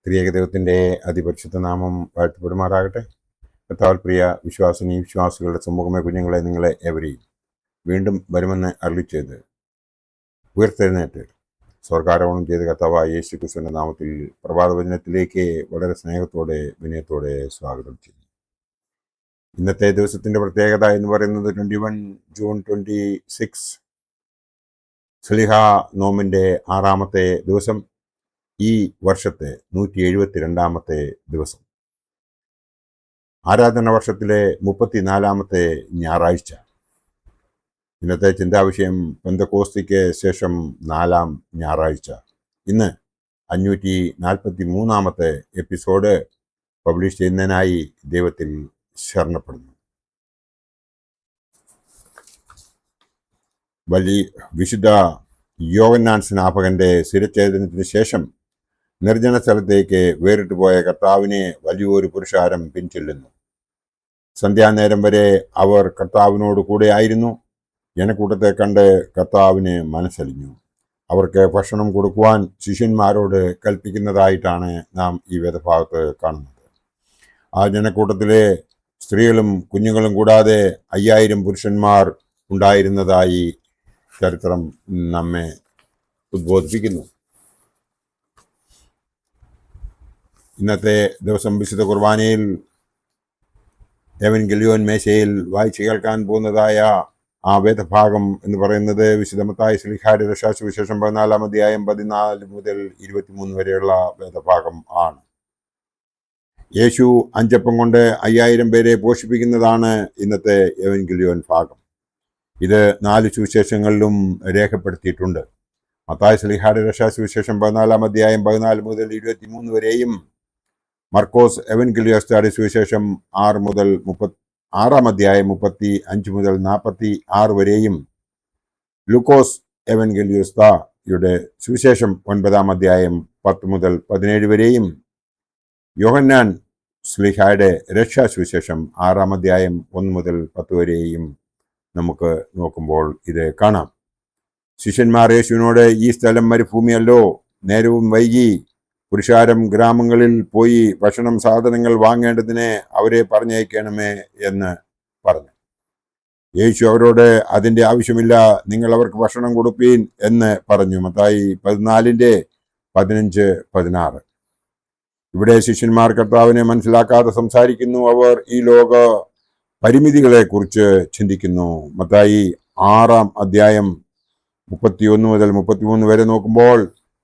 ത്രിയേക ദൈവത്തിൻ്റെ അതിപരിശുദ്ധ നാമം വാഴ്ത്തപ്പെടുമാറാകട്ടെ. കർത്താവിൽ പ്രിയ വിശ്വാസിനി വിശ്വാസികളുടെ സമൂഹമേ, കുഞ്ഞുങ്ങളെ, നിങ്ങളെ ഏവരെയും വീണ്ടും വരുമെന്ന് അരുളിച്ചെയ്ത് ഉയർത്തെഴുന്നേറ്റ് സ്വർഗാരോഹണം ചെയ്ത കർത്താവായ യേശു ക്രിസ്തുവിൻ്റെ നാമത്തിൽ പ്രഭാതവചനത്തിലേക്ക് വളരെ സ്നേഹത്തോടെ വിനയത്തോടെ സ്വാഗതം ചെയ്യുന്നു. ഇന്നത്തെ ദിവസത്തിൻ്റെ പ്രത്യേകത എന്ന് പറയുന്നത് 21 ജൂൺ 26 സ്ലിഹ നോമിൻ്റെ 6-ാമത്തെ ദിവസം, ഈ വർഷത്തെ 172-ാമത്തെ ദിവസം, ആരാധന വർഷത്തിലെ 34-ാമത്തെ ഞായറാഴ്ച. ഇന്നത്തെ ചിന്താവിഷയം പെന്തക്കോസ്തിക്ക് ശേഷം 4-ാം ഞായറാഴ്ച. ഇന്ന് 543-ാമത്തെ എപ്പിസോഡ് പബ്ലിഷ് ചെയ്യുന്നതിനായി ദൈവത്തിൽ ശരണപ്പെടുന്നു. വിശുദ്ധ യോഹന്നാൻ സ്നാപകന്റെ ശിരച്ഛേദനത്തിന് ശേഷം നിർജ്ജന സ്ഥലത്തേക്ക് വേറിട്ട് പോയ കർത്താവിനെ വലിയൊരു പുരുഷാരം പിൻചെല്ലുന്നു. സന്ധ്യാനേരം വരെ അവർ കർത്താവിനോട് കൂടെ ആയിരുന്നു. ജനക്കൂട്ടത്തെ കണ്ട് കർത്താവിന് മനസ്സലിഞ്ഞു. അവർക്ക് ഭക്ഷണം കൊടുക്കുവാൻ ശിഷ്യന്മാരോട് കൽപ്പിക്കുന്നതായിട്ടാണ് നാം ഈ വേദഭാഗത്ത് കാണുന്നത്. ആ ജനക്കൂട്ടത്തിലെ സ്ത്രീകളും കുഞ്ഞുങ്ങളും കൂടാതെ 5000 പുരുഷന്മാർ ഉണ്ടായിരുന്നതായി ചരിത്രം നമ്മെ ഉദ്ബോധിപ്പിക്കുന്നു. ഇന്നത്തെ ദിവസം വിശുദ്ധ കുർബാനയിൽ എവൻഗലിയോൻ മേശയിൽ വായിച്ചു കേൾക്കാൻ പോകുന്നതായ ആ വേദഭാഗം എന്ന് പറയുന്നത് വിശുദ്ധ മത്തായി ശ്ലീഹായുടെ രക്ഷാസുവിശേഷം 14-ാം അധ്യായം 14 മുതൽ 23 വരെയുള്ള വേദഭാഗം ആണ്. യേശു 5 അപ്പം കൊണ്ട് 5000 പേരെ പോഷിപ്പിക്കുന്നതാണ് ഇന്നത്തെ എവൻഗലിയോൻ ഭാഗം. ഇത് 4 സുവിശേഷങ്ങളിലും രേഖപ്പെടുത്തിയിട്ടുണ്ട്. മത്തായി ശ്ലീഹായുടെ രക്ഷാസുവിശേഷം 14-ാം അധ്യായം 14 മുതൽ 23 വരെയും, മർക്കോസ് എവൻഗലിയോസ്തായുടെ സുവിശേഷം 6-ാം അധ്യായം 35 മുതൽ 46 വരെയും, ലൂക്കോസ് എവൻഗലിയോസ്തായുടെ സുവിശേഷം 9-ാം അധ്യായം 10 മുതൽ 17 വരെയും, യോഹന്നാൻ ശ്ലീഹായുടെ രക്ഷാസുവിശേഷം 6-ാം അധ്യായം 1 മുതൽ 10 വരെയും നമുക്ക് നോക്കുമ്പോൾ ഇത് കാണാം. ശിഷ്യന്മാർ യേശുവിനോട്, ഈ സ്ഥലം മരുഭൂമിയല്ലോ, നേരവും വൈകി, പുരുഷാരം ഗ്രാമങ്ങളിൽ പോയി ഭക്ഷണം സാധനങ്ങൾ വാങ്ങേണ്ടതിന് അവരെ പറഞ്ഞയക്കണമേ എന്ന് പറഞ്ഞു. യേശു അവരോട്, അതിൻ്റെ ആവശ്യമില്ല, നിങ്ങൾ അവർക്ക് ഭക്ഷണം കൊടുപ്പീൻ എന്ന് പറഞ്ഞു. മത്തായി 14:15-16. ഇവിടെ ശിഷ്യന്മാർ കർത്താവിനെ മനസ്സിലാക്കാതെ സംസാരിക്കുന്നു. അവർ ഈ ലോക പരിമിതികളെ കുറിച്ച് ചിന്തിക്കുന്നു. മത്തായി 6-ാം അധ്യായം 31 മുതൽ 33 വരെ നോക്കുമ്പോൾ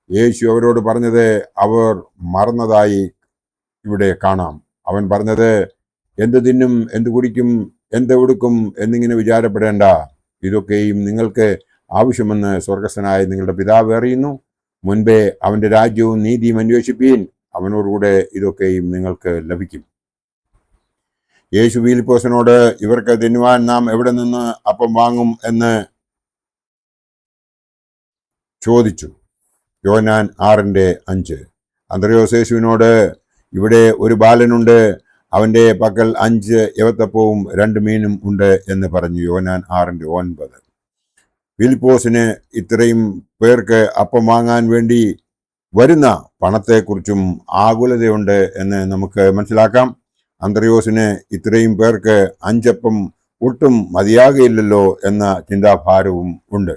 യേശു അവരോട് പറഞ്ഞത് അവർ മറന്നതായി ഇവിടെ കാണാം. അവൻ പറഞ്ഞത്, എന്ത് തിന്നും, എന്ത് കുടിക്കും, എന്ത് ഉടുക്കും എന്നിങ്ങനെ വിചാരപ്പെടേണ്ട. ഇതൊക്കെയും നിങ്ങൾക്ക് ആവശ്യമെന്ന് സ്വർഗസ്ഥനായ നിങ്ങളുടെ പിതാവ് അറിയുന്നു. മുൻപേ അവൻ്റെ രാജ്യവും നീതിയും അന്വേഷിപ്പീൻ, അവനോടുകൂടെ ഇതൊക്കെയും നിങ്ങൾക്ക് ലഭിക്കും. യേശു ഫിലിപ്പോസിനോട്, ഇവർക്ക് തിന്നുവാൻ നാം എവിടെ നിന്ന് അപ്പം വാങ്ങും എന്ന് ചോദിച്ചു. യോഹന്നാൻ 6:5. അന്ത്രയോസ് യേശുവിനോട്, ഇവിടെ ഒരു ബാലനുണ്ട്, അവൻ്റെ പക്കൽ 5 യവത്തപ്പവും 2 മീനും ഉണ്ട് എന്ന് പറഞ്ഞു. യോഹന്നാൻ 6:9. ഫിലിപ്പോസിന് ഇത്രയും പേർക്ക് അപ്പം വാങ്ങാൻ വേണ്ടി വരുന്ന പണത്തെക്കുറിച്ചും ആകുലതയുണ്ട് എന്ന് നമുക്ക് മനസ്സിലാക്കാം. അന്ത്രയോസിന് ഇത്രയും പേർക്ക് 5 അപ്പം ഒട്ടും മതിയാകയില്ലല്ലോ എന്ന ചിന്താഭാരവും ഉണ്ട്.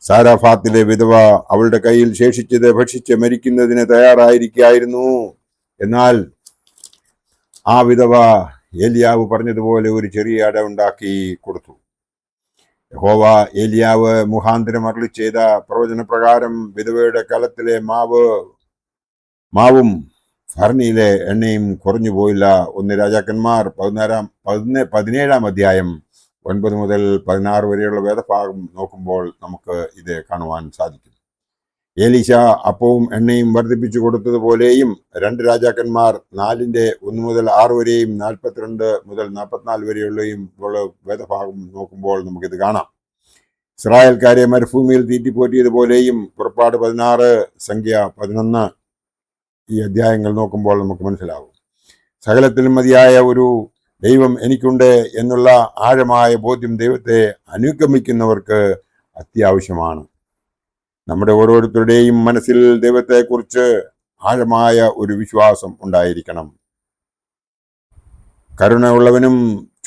സാരാഫാത്തിലെ വിധവ അവളുടെ കയ്യിൽ ശേഷിച്ചത് ഭക്ഷിച്ച് മരിക്കുന്നതിന് തയ്യാറായിരിക്കുകയായിരുന്നു. എന്നാൽ ആ വിധവ ഏലിയാവ് പറഞ്ഞതുപോലെ ഒരു ചെറിയ അട ഉണ്ടാക്കി കൊടുത്തു. യഹോവ ഏലിയാവ് മുഖാന്തരം അരുളി ചെയ്ത പ്രവചനപ്രകാരം വിധവയുടെ കലത്തിലെ മാവും ഭരണിയിലെ എണ്ണയും കുറഞ്ഞു പോയില്ല. 1 രാജാക്കന്മാർ 17-ാം അധ്യായം 9 മുതൽ 16 വരെയുള്ള വേദഭാഗം നോക്കുമ്പോൾ നമുക്ക് ഇത് കാണുവാൻ സാധിക്കും. ഏലീശ അപ്പവും എണ്ണയും വർദ്ധിപ്പിച്ചു കൊടുത്തതുപോലെയും 2 രാജാക്കന്മാർ 4:1 മുതൽ 6 വരെയും 42 മുതൽ 44 വരെയുള്ളയും വേദഭാഗം നോക്കുമ്പോൾ നമുക്കിത് കാണാം. ഇസ്രായേൽക്കാരെ മരുഭൂമിയിൽ തീറ്റിപ്പോറ്റിയതുപോലെയും പുറപ്പാട് 16, സംഖ്യ 11 ഈ അധ്യായങ്ങൾ നോക്കുമ്പോൾ നമുക്ക് മനസ്സിലാകും. സകലത്തിലും മതിയായ ഒരു ദൈവം എനിക്കുണ്ട് എന്നുള്ള ആഴമായ ബോധ്യം ദൈവത്തെ അനുഗമിക്കുന്നവർക്ക് അത്യാവശ്യമാണ്. നമ്മുടെ ഓരോരുത്തരുടെയും മനസ്സിൽ ദൈവത്തെക്കുറിച്ച് ആഴമായ ഒരു വിശ്വാസം ഉണ്ടായിരിക്കണം. കരുണയുള്ളവനും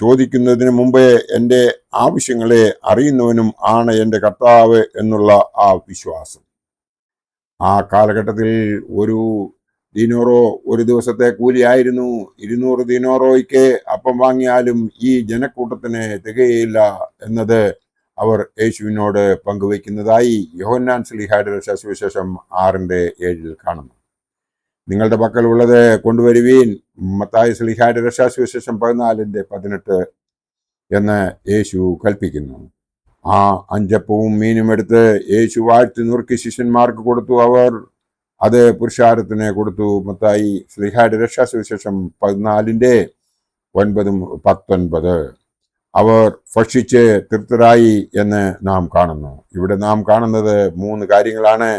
ചോദിക്കുന്നതിന് മുമ്പേ എൻ്റെ ആവശ്യങ്ങളെ അറിയുന്നവനും ആണ് എൻ്റെ കർത്താവ് എന്നുള്ള ആ വിശ്വാസം. ആ കാലഘട്ടത്തിൽ ഒരു ദീനോറോ ഒരു ദിവസത്തെ കൂലിയായിരുന്നു. 200 ദീനോറോയ്ക്ക് അപ്പം വാങ്ങിയാലും ഈ ജനക്കൂട്ടത്തിന് തികയില്ല എന്നത് അവർ യേശുവിനോട് പങ്കുവയ്ക്കുന്നതായി യോഹന്നാൻ ശ്ലീഹായുടെ സുവിശേഷം 6:7 കാണുന്നു. നിങ്ങളുടെ പക്കലുള്ളത് കൊണ്ടുവരുവീൻ, മത്തായി ശ്ലീഹായുടെ സുവിശേഷം 14:18 എന്ന് യേശു കൽപ്പിക്കുന്നു. ആ 5 അപ്പവും മീനും എടുത്ത് യേശു വാഴ്ത്തി നുറുക്കി ശിഷ്യന്മാർക്ക് കൊടുത്തു. അവർ അത് പുരുഷാരത്തിന് കൊടുത്തു. മത്തായി ശ്ലീഹായുടെ സുവിശേഷം 14:9-19. അവർ ഭക്ഷിച്ച് തൃപ്തരായി എന്ന് നാം കാണുന്നു. ഇവിടെ നാം കാണുന്നത് 3 കാര്യങ്ങളാണ്.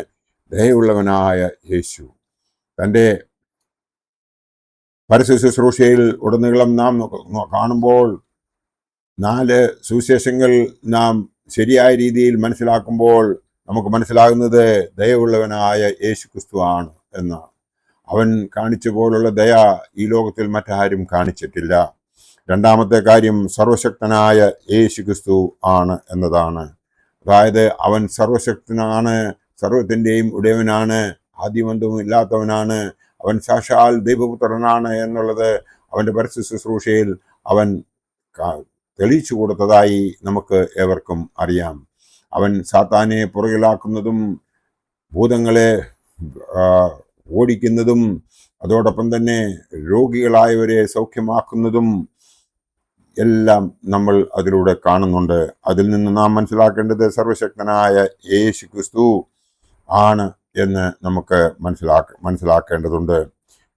ദയയുള്ളവനായ യേശു തൻ്റെ പരസ്യ ശുശ്രൂഷയിൽ ഉടനീളം നാം കാണുമ്പോൾ 4 സുവിശേഷങ്ങൾ നാം ശരിയായ രീതിയിൽ മനസ്സിലാക്കുമ്പോൾ നമുക്ക് മനസ്സിലാകുന്നത് ദയയുള്ളവനായ യേശു ക്രിസ്തു ആണ് എന്നാണ്. അവൻ കാണിച്ച പോലുള്ള ദയ ഈ ലോകത്തിൽ മറ്റാരും കാണിച്ചിട്ടില്ല. രണ്ടാമത്തെ കാര്യം സർവശക്തനായ യേശു ക്രിസ്തു ആണ് എന്നതാണ്. അതായത് അവൻ സർവശക്തനാണ്, സർവത്തിൻ്റെയും ഉടയവനാണ്, ആദ്യമന്തവും ഇല്ലാത്തവനാണ്, അവൻ സാക്ഷാൽ ദൈവപുത്രനാണ് എന്നുള്ളത് അവൻ്റെ പരസ്യ ശുശ്രൂഷയിൽ അവൻ തെളിയിച്ചു കൊടുത്തതായി നമുക്ക് ഏവർക്കും അറിയാം. അവൻ സാത്താനെ പുറകിലാക്കുന്നതും ഭൂതങ്ങളെ ഓടിക്കുന്നതും അതോടൊപ്പം തന്നെ രോഗികളായവരെ സൗഖ്യമാക്കുന്നതും എല്ലാം നമ്മൾ അതിലൂടെ കാണുന്നുണ്ട്. അതിൽ നിന്ന് നാം മനസ്സിലാക്കേണ്ടത് സർവശക്തനായ യേശു ക്രിസ്തു ആണ് എന്ന് നമുക്ക് മനസ്സിലാക്കേണ്ടതുണ്ട്.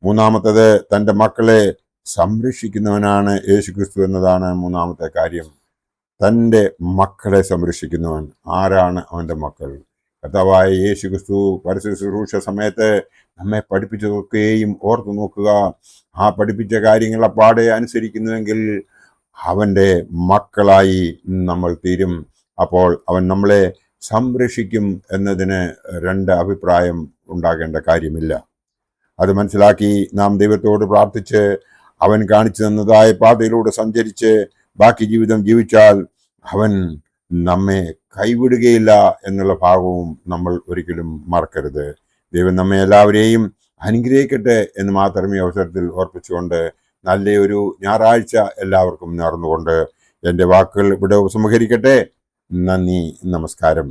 മൂന്നാമത്തത് തൻ്റെ മക്കളെ സംരക്ഷിക്കുന്നവനാണ് യേശു ക്രിസ്തു എന്നതാണ് മൂന്നാമത്തെ കാര്യം. തൻ്റെ മക്കളെ സംരക്ഷിക്കുന്നവൻ. ആരാണ് അവൻ്റെ മക്കൾ? കർത്താവായ യേശു ക്രിസ്തു പരസ്യ ശുശ്രൂഷ സമയത്ത് നമ്മെ പഠിപ്പിച്ചതൊക്കെയും ഓർത്തു നോക്കുക. ആ പഠിപ്പിച്ച കാര്യങ്ങൾ അപ്പാടെ അനുസരിക്കുന്നുവെങ്കിൽ അവൻ്റെ മക്കളായി നമ്മൾ തീരും. അപ്പോൾ അവൻ നമ്മളെ സംരക്ഷിക്കും എന്നതിന് 2 അഭിപ്രായം ഉണ്ടാകേണ്ട കാര്യമില്ല. അത് മനസ്സിലാക്കി നാം ദൈവത്തോട് പ്രാർത്ഥിച്ച് അവൻ കാണിച്ചു തന്നതായ പാതയിലൂടെ സഞ്ചരിച്ച് ബാക്കി ജീവിതം ജീവിച്ചാൽ അവൻ നമ്മെ കൈവിടുകയില്ല എന്നുള്ള ഭാഗവും നമ്മൾ ഒരിക്കലും മറക്കരുത്. ദൈവം നമ്മെ എല്ലാവരെയും അനുഗ്രഹിക്കട്ടെ എന്ന് മാത്രമേ അവസരത്തിൽ ഓർപ്പിച്ചുകൊണ്ട് നല്ലൊരു ഞായറാഴ്ച എല്ലാവർക്കും നേർന്നുകൊണ്ട് എൻ്റെ വാക്കുകൾ ഇവിടെ ഉപസംഹരിക്കട്ടെ. നന്ദി, നമസ്കാരം.